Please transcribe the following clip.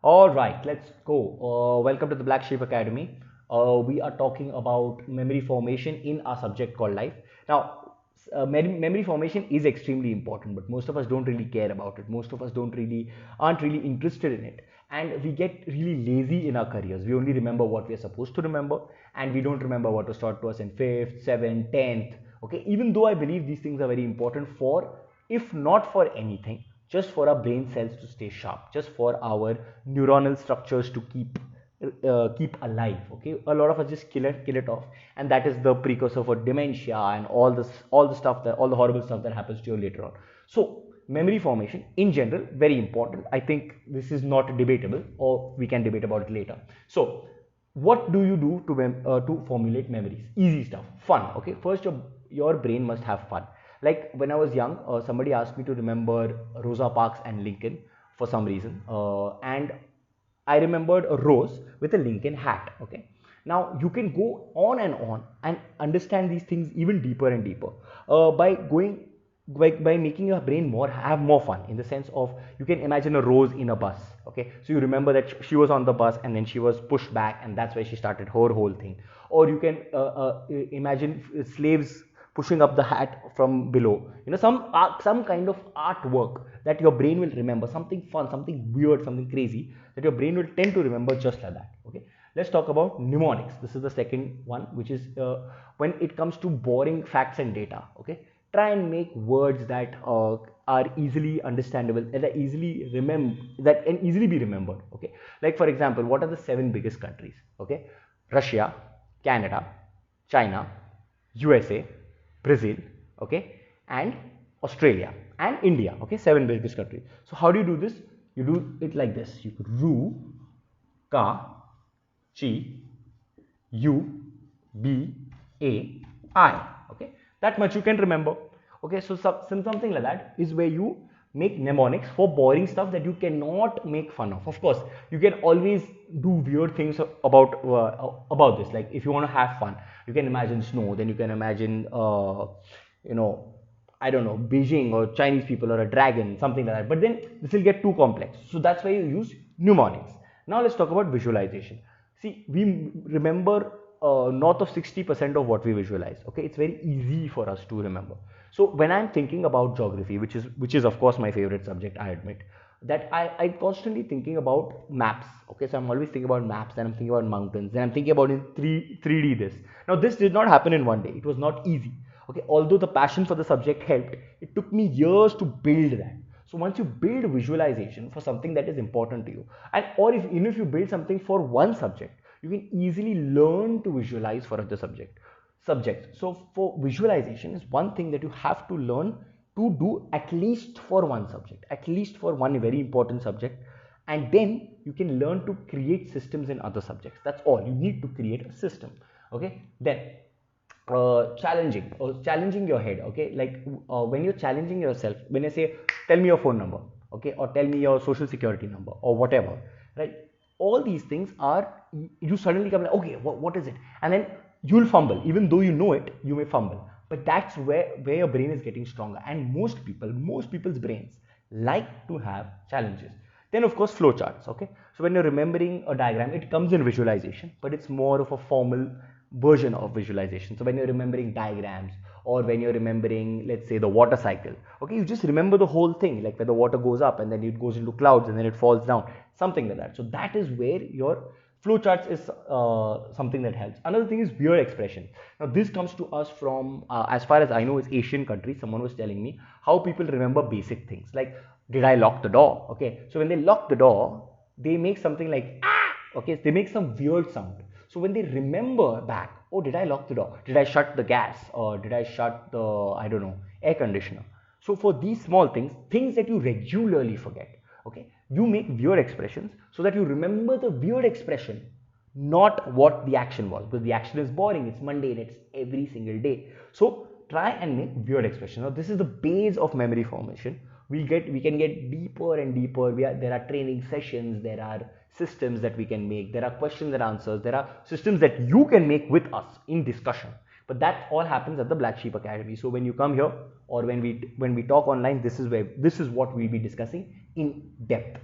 All right, let's go. Welcome to the BlackSheep Academy. We are talking about memory formation in our subject called life. Now, memory formation is extremely important, but most of us don't really care about it. Most of us don't really aren't really interested in it, and we get really lazy in our careers. We only remember what we are supposed to remember, and we don't remember what was taught to us in fifth, seventh, tenth. Okay, even though I believe these things are very important for, if not for anything, just for our brain cells to stay sharp, just for our neuronal structures to keep alive. Okay, a lot of us just kill it off, and that is the precursor for dementia and all the horrible stuff that happens to you later on. So memory formation in general, very important. I think this is not debatable, or we can debate about it later. So what do you do to formulate memories? Easy stuff, fun. Okay, first your brain must have fun. Like when I was young, somebody asked me to remember Rosa Parks and Lincoln for some reason, and I remembered a rose with a Lincoln hat. Okay, now you can go on and understand these things even deeper and deeper by making your brain have more fun, in the sense of you can imagine a rose in a bus. Okay, so you remember that she was on the bus and then she was pushed back, and that's why she started her whole thing. Or you can imagine slaves pushing up the hat from below, some kind of artwork that your brain will remember, something fun, something weird, something crazy, that your brain will tend to remember just like that. Okay, let's talk about mnemonics. This is the second one, which is when it comes to boring facts and data. Okay, try and make words that are easily understandable and that can easily be remembered. Okay, like for example, what are the seven biggest countries? Okay, Russia, Canada, China, USA, Brazil, okay, and Australia and India. Okay, seven biggest countries. So how do you do this? You do it like this. You ru, ka, chi, u, b, a, I. Okay, that much you can remember. Okay, so something like that is where you make mnemonics for boring stuff that you cannot make fun of. Of course, you can always do weird things about this. Like if you want to have fun, you can imagine snow, then you can imagine you know I don't know, Beijing or Chinese people or a dragon, something like that. But then this will get too complex. So that's why you use mnemonics. Now let's talk about visualization. See, we remember north of 60% of what we visualize. Okay, it's very easy for us to remember. So when I'm thinking about geography, which is of course my favorite subject, I admit, that I'm constantly thinking about maps. Okay, so I'm always thinking about maps, and I'm thinking about mountains, and I'm thinking about in 3D this. Now this did not happen in one day. It was not easy. Okay, although the passion for the subject helped, it took me years to build that. So once you build visualization for something that is important to you, and or if even if you build something for one subject, you can easily learn to visualize for other subjects. So for visualization is one thing that you have to learn to do at least for one subject, at least for one very important subject, and then you can learn to create systems in other subjects. That's all you need to create a system. Okay, then challenging your head. Okay, like when you're challenging yourself, when you say tell me your phone number, okay, or tell me your social security number or whatever, right? All these things are, you suddenly come like, okay, what is it? And then you'll fumble. Even though you know it, you may fumble, but that's where your brain is getting stronger. And most people's brains like to have challenges. Then of course flowcharts. Okay, so when you're remembering a diagram, it comes in visualization, but it's more of a formal version of visualization. So when you're remembering diagrams, or when you're remembering, let's say, the water cycle, okay, you just remember the whole thing, like where the water goes up and then it goes into clouds and then it falls down, something like that. So that is where your flowcharts is something that helps. Another thing is weird expression. Now this comes to us from, as far as I know, is Asian countries. Someone was telling me how people remember basic things like, did I lock the door? Okay, so when they lock the door, they make something like ah. Okay, they make some weird sound. So when they remember back, oh, did I lock the door? Did I shut the gas? Or did I shut the, I don't know, air conditioner? So for these small things that you regularly forget, okay, you make weird expressions so that you remember the weird expression, not what the action was, because the action is boring, it's mundane, it's every single day. So try and make weird expressions. Now this is the base of memory formation. We can get deeper and deeper. There are training sessions, there are systems that we can make, there are questions and answers, there are systems that you can make with us in discussion. But that all happens at the Black Sheep Academy. So when you come here, or when we talk online, this is what we'll be discussing in depth.